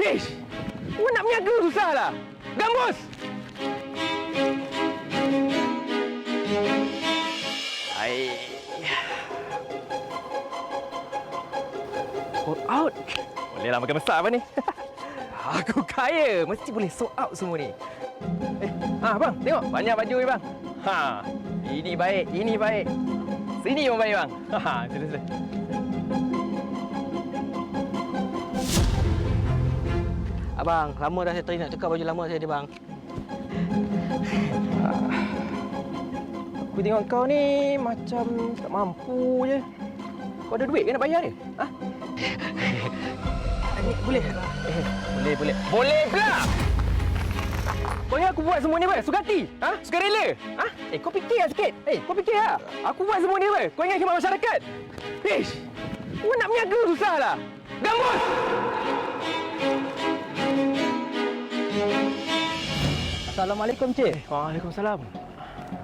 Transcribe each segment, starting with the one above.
Ish! Awak nak berniaga susahlah. Gambus! Hai. Sold out. Bolehlah makan besar apa ni? Aku kaya, mesti boleh sold out semua ni. Bang, tengok banyak baju ni bang. Ini baik, ini baik. Sini pun baik bang. Sila. Abang, lama dah saya try nak tukar baju lama saya ni bang. Aku tengok kau ni macam tak mampu je. Kau ada duit ke nak bayar ni? Ni boleh? Boleh. Boleh pula! Kau ingat aku buat semua ni apa? Suka hati? Sukarela? Kau fikirlah sikit. Kau fikirlah. Aku buat semua ni apa? Kau ingat khidmat masyarakat? Ish! Awak nak berniaga susahlah. Gambus! Assalamualaikum, Cik. Waalaikumsalam.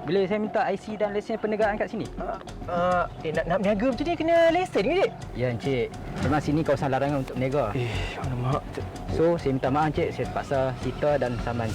Boleh saya minta IC dan lesen perniagaan kat sini? Nak berniaga macam ni kena lesen ke, Cik? Ya, Encik. Memang sini kawasan larangan untuk berniaga. Alamak. So, saya minta maaf, Encik. Saya terpaksa sita dan saman.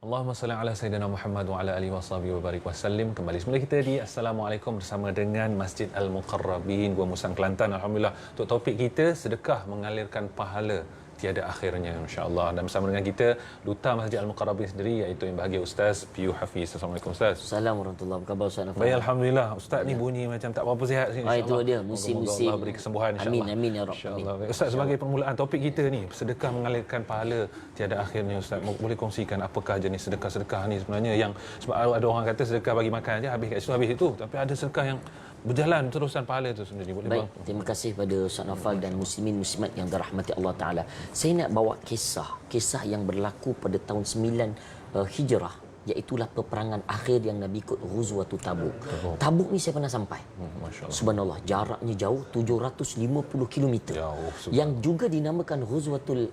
Allahumma salli ala Sayyidina Muhammad wa ala alihi wa sahbihi wa barik wa sallim. Kembali semula kita di Assalamualaikum bersama dengan Masjid Al-Muqarrabin Gua Musang Kelantan. Alhamdulillah, untuk topik kita sedekah mengalirkan pahala tiada akhirnya, insya-Allah. Dan bersama dengan kita Duta Masjid Al-Muqarrabin sendiri, iaitu yang bahagia Ustaz Piyu Hafiz. Assalamualaikum Ustaz. Assalamualaikum warahmatullahi wabarakatuh. Ustaz Nafal. Baik, alhamdulillah. Ustaz ni bunyi macam tak berapa sihat sini, insya-Allah. Itu dia musim-musim. Allah beri kesembuhan, insya-Allah. Amin ya rabb. Insya-Allah. Ustaz, sebagai permulaan topik kita ni, sedekah mengalirkan pahala tiada akhirnya, Ustaz. Boleh kongsikan apakah jenis sedekah-sedekah ni sebenarnya, yang sebab ada orang kata sedekah bagi makan aja, habis kat situ habis itu, tapi ada sedekah yang berjalan terusan pahala itu sendiri. Boleh baik, bang? terima kasih pada Ustaz Nafal dan muslimin muslimat yang dirahmati Allah Taala. Saya nak bawa kisah yang berlaku pada tahun 9 Hijrah, iaitulah peperangan akhir yang Nabi ikut Ghuzwatul Tabuk. Tabuk ni saya pernah sampai. Subhanallah, jaraknya jauh 750 km. Yang juga dinamakan Ghuzwatul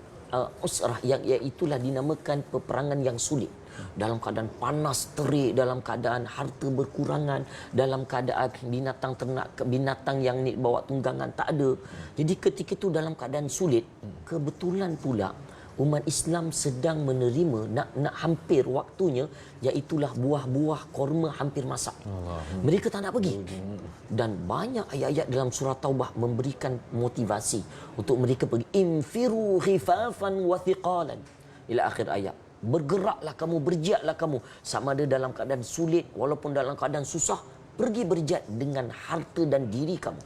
Usrah, yang iaitulah dinamakan peperangan yang sulit. Dalam keadaan panas terik, dalam keadaan harta berkurangan, dalam keadaan binatang ternak, binatang yang ni bawa tunggangan tak ada. Jadi ketika itu dalam keadaan sulit, kebetulan pula umat Islam sedang menerima nak hampir waktunya, iaitulah buah-buah korma hampir masak. Mereka tak nak pergi. Dan banyak ayat-ayat dalam surah Taubah memberikan motivasi untuk mereka pergi. Infiru khifafan wa thiqalan, ila akhir ayat. Bergeraklah kamu, berjihadlah kamu, sama ada dalam keadaan sulit walaupun dalam keadaan susah, pergi berjihad dengan harta dan diri kamu.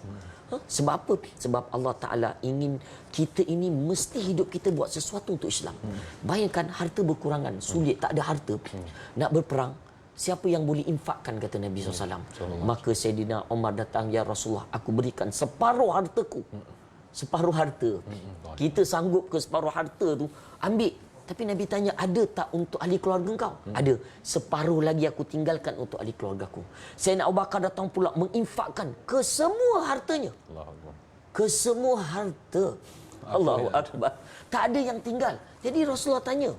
Sebab apa? Sebab Allah Ta'ala ingin kita ini mesti hidup kita buat sesuatu untuk Islam. Bayangkan harta berkurangan, sulit, tak ada harta, nak berperang, siapa yang boleh infakkan, kata Nabi SAW. Maka Sayyidina Umar datang, ya Rasulullah, aku berikan separuh hartaku. Separuh harta. Kita sanggup ke separuh harta tu? Ambil. Tapi Nabi tanya, ada tak untuk ahli keluarga engkau? Ada. Separuh lagi aku tinggalkan untuk ahli keluargaku. Sayyidina Abu Bakar datang pula menginfakkan ke semua hartanya. Ke semua harta. Allahu Akbar. Tak ada yang tinggal. Jadi Rasulullah tanya,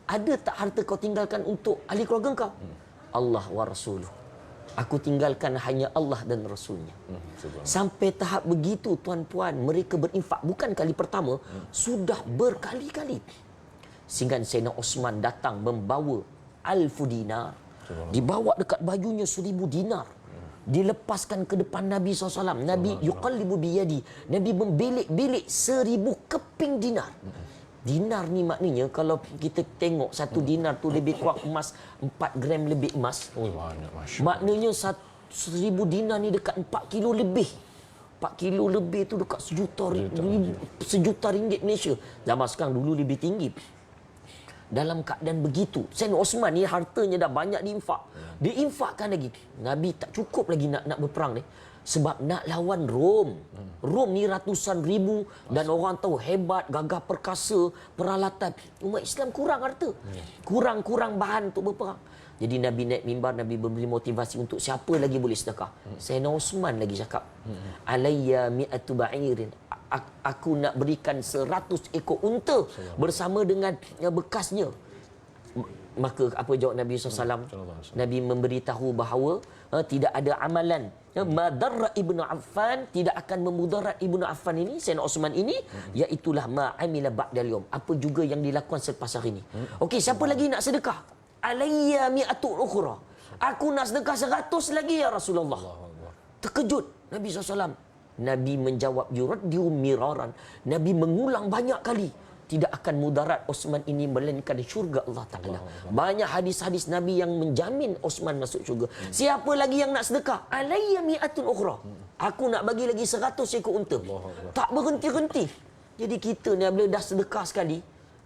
ada tak harta kau tinggalkan untuk ahli keluarga engkau? Allah wa Rasuluh. Aku tinggalkan hanya Allah dan Rasulnya. Sampai tahap begitu, tuan-puan, mereka berinfak. Bukan kali pertama, sudah berkali-kali. Sehingga Sayyidina Osman datang membawa 1000 dinar. Dibawa dekat bajunya 1000 dinar. Dilepaskan ke depan Nabi SAW. Nabi yuqallibu biyadi. Nabi membelik-belik 1000 keping dinar. Dinar ni maknanya kalau kita tengok satu dinar tu lebih kurang emas 4 gram lebih emas. Banyak, Masya Allah. Maknanya 1000 dinar ni dekat 4 kilo lebih. 4 kilo lebih tu dekat sejuta ringgit Malaysia. Zaman sekarang dulu lebih tinggi. Dalam keadaan begitu, Sayyidina Osman ni hartanya dah banyak diinfak. Diinfakkan lagi. Nabi tak cukup lagi nak berperang ni. Sebab nak lawan Rom. Rom ni ratusan ribu dan orang tahu hebat, gagah perkasa, peralatan. Umat Islam kurang harta. Kurang bahan untuk berperang. Jadi Nabi naik mimbar, Nabi memberi motivasi untuk siapa lagi boleh sedekah. Sayyidina Osman lagi cakap, alayya mi'atu ba'irin. Aku nak berikan 100 ekor unta bersama dengan bekasnya. Maka apa jawab Nabi SAW? Nabi memberitahu bahawa tidak ada amalan madarra Ibnu Affan, tidak akan memudarat Ibnu Affan ini, Sayyidina Osman ini, iaitulah ma'amila ba'dal yawm, apa juga yang dilakukan selepas hari ini. Okey, siapa lagi nak sedekah? Alayya mi'atu ukhra. Aku nak sedekah 100 lagi ya Rasulullah. Terkejut Nabi SAW. Nabi menjawab yuraddiu miraran. Nabi mengulang banyak kali. Tidak akan mudarat Osman ini melainkan syurga Allah Ta'ala. Banyak hadis-hadis Nabi yang menjamin Osman masuk syurga. Siapa lagi yang nak sedekah? Alayya mi'atun ukhra. Aku nak bagi lagi 100 ekor unta. Tak berhenti-henti. Jadi kita ni bila dah sedekah sekali,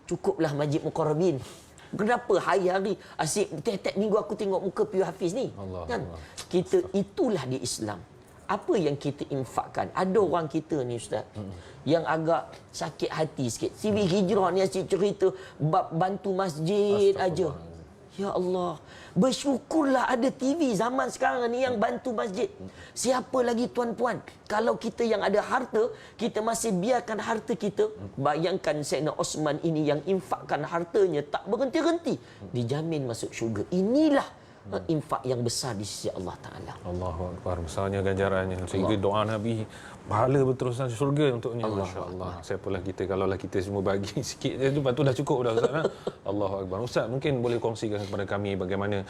cukuplah Masjid Muqarrabin. Kenapa hari-hari asyik tiap-tiap minggu aku tengok muka Piyu Hafiz ni? Kan? Kita itulah di Islam. Apa yang kita infakkan? Ada orang kita ni Ustaz yang agak sakit hati sikit. CV Hijrah ni asyik cerita bab bantu masjid aja. Ya Allah, bersyukurlah ada TV zaman sekarang ni yang bantu masjid. Siapa lagi tuan-puan? Kalau kita yang ada harta, kita masih biarkan harta kita. Bayangkan Sayyidina Osman ini yang infakkan hartanya tak berhenti-henti, dijamin masuk syurga. Inilah infak yang besar di sisi Allah Ta'ala. Allahu Akbar, besarnya ganjarannya. Sehingga doa Nabi, pahala berterusan syurga untuknya. Masya-Allah. Siapalah kita kalaulah kita semua bagi sikit je tu, lepas tu dah cukup dah Ustaz. Allahu Akbar. Ustaz, mungkin boleh kongsikan kepada kami bagaimana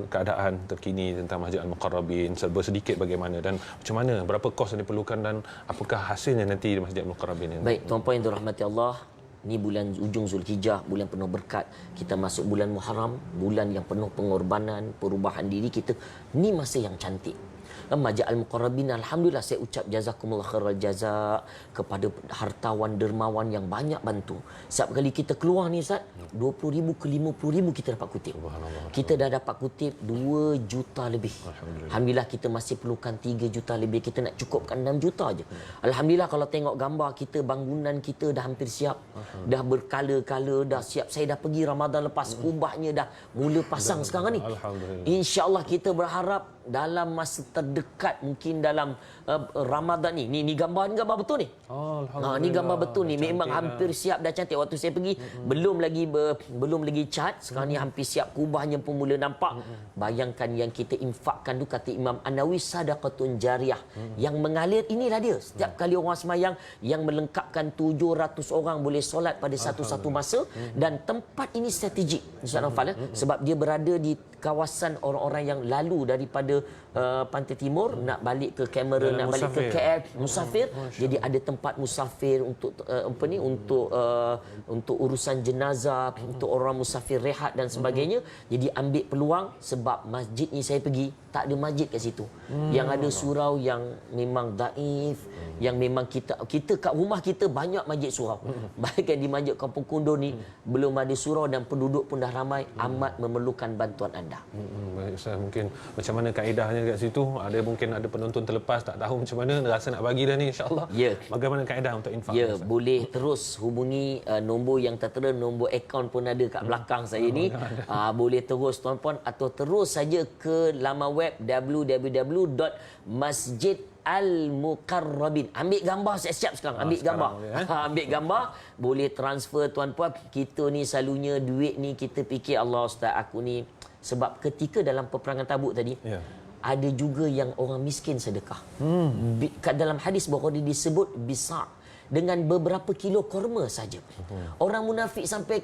keadaan terkini tentang Masjid Al-Muqarrabin, serba sedikit bagaimana dan macam mana, berapa kos yang diperlukan dan apakah hasilnya nanti di Masjid Al-Muqarrabin ini? Baik, tuan-puan yang dirahmati Allah, ni bulan ujung Zulhijjah, bulan penuh berkat. Kita masuk bulan Muharram, bulan yang penuh pengorbanan, perubahan diri kita. Ni masa yang cantik. Masjid Al-Muqarrabin, alhamdulillah saya ucap jazakumullah khairal jaza kepada hartawan dermawan yang banyak bantu. Setiap kali kita keluar ni Ustaz, 20,000 ke 50,000 kita dapat kutip. Kita dah dapat kutip 2 juta lebih. Alhamdulillah kita masih perlukan 3 juta lebih. Kita nak cukupkan 6 juta aja. Alhamdulillah kalau tengok gambar kita, bangunan kita dah hampir siap. Dah berkala-kala, dah siap. Saya dah pergi Ramadan lepas, kubahnya dah mula pasang sekarang ni. InsyaAllah kita berharap dalam masa terdekat, mungkin dalam Ramadan ni. Ni gambar betul ni. Ni gambar betul ni. Memang hampir siap dah cantik. Waktu saya pergi belum lagi cat. Sekarang ni hampir siap, kubahnya pun mula nampak. Bayangkan yang kita infakkan tu, kata Imam An-Nawawi, sadaqatun jariyah. Yang mengalir, inilah dia. Setiap kali orang semayang yang melengkapkan 700 orang boleh solat pada satu-satu masa. Dan tempat ini strategik Ustaz Naufal, sebab dia berada di kawasan orang-orang yang lalu daripada Pantai Timur nak balik ke Cameron, nak balik ke KL, musafir. Jadi ada tempat musafir untuk untuk urusan jenazah, untuk orang musafir rehat dan sebagainya. Jadi ambil peluang, sebab masjid ni saya pergi tak ada masjid kat situ. Yang ada surau yang memang daif, yang memang kita kat rumah kita banyak masjid surau. Bahkan di Masjid Kampung Kondo ni belum ada surau dan penduduk pun dah ramai, amat memerlukan bantuan anda. Baik Ustaz, mungkin macam mana kaedahnya kat situ? Mungkin ada penonton terlepas tak tahu macam mana, rasa nak bagi dah ni insya-Allah. Ya. Bagaimana kaedah untuk infak? Ya, boleh terus hubungi nombor yang tertera, nombor akaun pun ada kat belakang saya ni. Boleh terus tuan-puan, atau terus saja ke laman web www.masjidalmuqarrabin. Ambil gambar, siap-siap sekarang. Ambil gambar. Ambil gambar, boleh transfer tuan-puan. Kita ni selalunya duit ni kita fikir, Allah Ustaz aku ni, sebab ketika dalam peperangan Tabuk tadi, ada juga yang orang miskin sedekah. Dalam hadis Bukhari disebut bisa' dengan beberapa kilo korma saja. Orang munafik sampai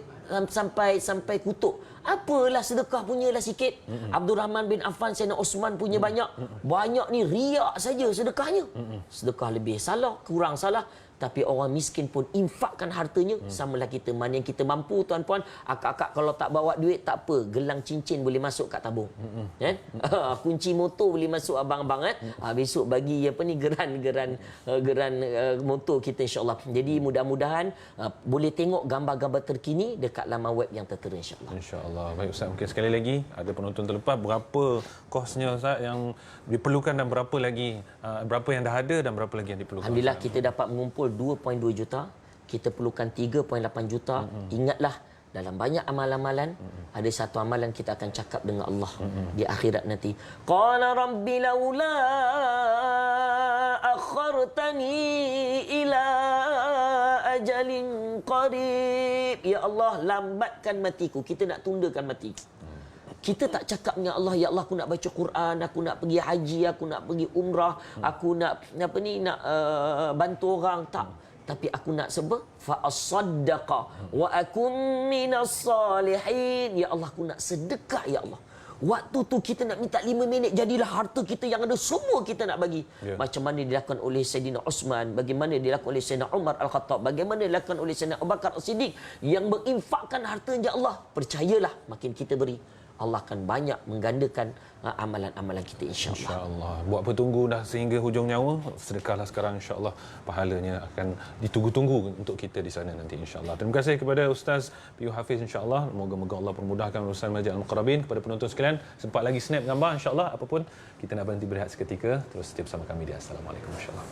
sampai kutuk. Apalah sedekah punyalah sikit. Abdul Rahman bin Affan, Sayyidina Osman punya banyak. Banyak ni riak saja sedekahnya. Sedekah lebih salah, kurang salah. Tapi orang miskin pun infakkan hartanya. Samalah kita, mana yang kita mampu tuan-puan. Akak-akak kalau tak bawa duit tak apa, gelang cincin boleh masuk kat tabung. Kan? Kunci motor boleh masuk abang-abang kan. Besok bagi apa ni geran motor kita insya-Allah. Jadi mudah-mudahan boleh tengok gambar-gambar terkini dekat laman web yang tertera insya-Allah. InsyaAllah. Baik Ustaz, mungkin sekali lagi ada penonton terlepas, berapa kosnya Ustaz yang diperlukan dan berapa lagi, berapa yang dah ada dan berapa lagi yang diperlukan? Alhamdulillah kita dapat mengumpul 2.2 juta. Kita perlukan 3.8 juta. Ingatlah, dalam banyak amalan-amalan, ada satu amalan kita akan cakap dengan Allah di akhirat nanti. Qala rabbi laula akhartani ila ajalin qarib. Ya Allah, lambatkan matiku. Kita nak tundakan matiku. Kita tak cakap dengan Allah, ya Allah aku nak baca Quran, aku nak pergi haji, aku nak pergi umrah, aku nak bantu orang, tak. Tapi aku nak sebab fa asaddaqa wa akun minas salihin. Ya Allah aku nak sedekah ya Allah. Waktu tu kita nak minta 5 minit, jadilah harta kita yang ada semua kita nak bagi. Macam mana dilakukan oleh Sayyidina Osman, bagaimana dilakukan oleh Sayyidina Umar Al-Khattab, bagaimana dilakukan oleh Sayyidina Abu Bakar As-Siddiq yang berinfakkan hartanya Allah. Percayalah, makin kita beri, Allah akan banyak menggandakan amalan-amalan kita insya-Allah. InsyaAllah. Buat apa tunggu dah sehingga hujung nyawa, sedekahlah sekarang insya-Allah. Pahalanya akan ditunggu-tunggu untuk kita di sana nanti insya-Allah. Terima kasih kepada Ustaz Piyu Hafiz insya-Allah. Moga-moga Allah permudahkan urusan Masjid Al-Muqarrabin. Kepada penonton sekalian, sempat lagi snap gambar insya-Allah. Apapun, kita nak berhenti berehat seketika. Terus setia bersama kami di Assalamualaikum insya-Allah.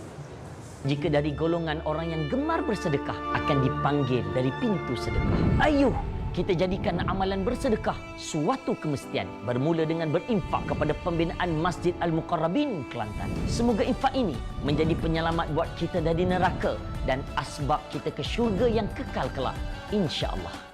Jika dari golongan orang yang gemar bersedekah akan dipanggil dari pintu sedekah. Ayuh, kita jadikan amalan bersedekah suatu kemestian, bermula dengan berinfak kepada pembinaan Masjid Al-Muqarrabin Kelantan. Semoga infak ini menjadi penyelamat buat kita dari neraka dan asbab kita ke syurga yang kekal kelak, insya-Allah.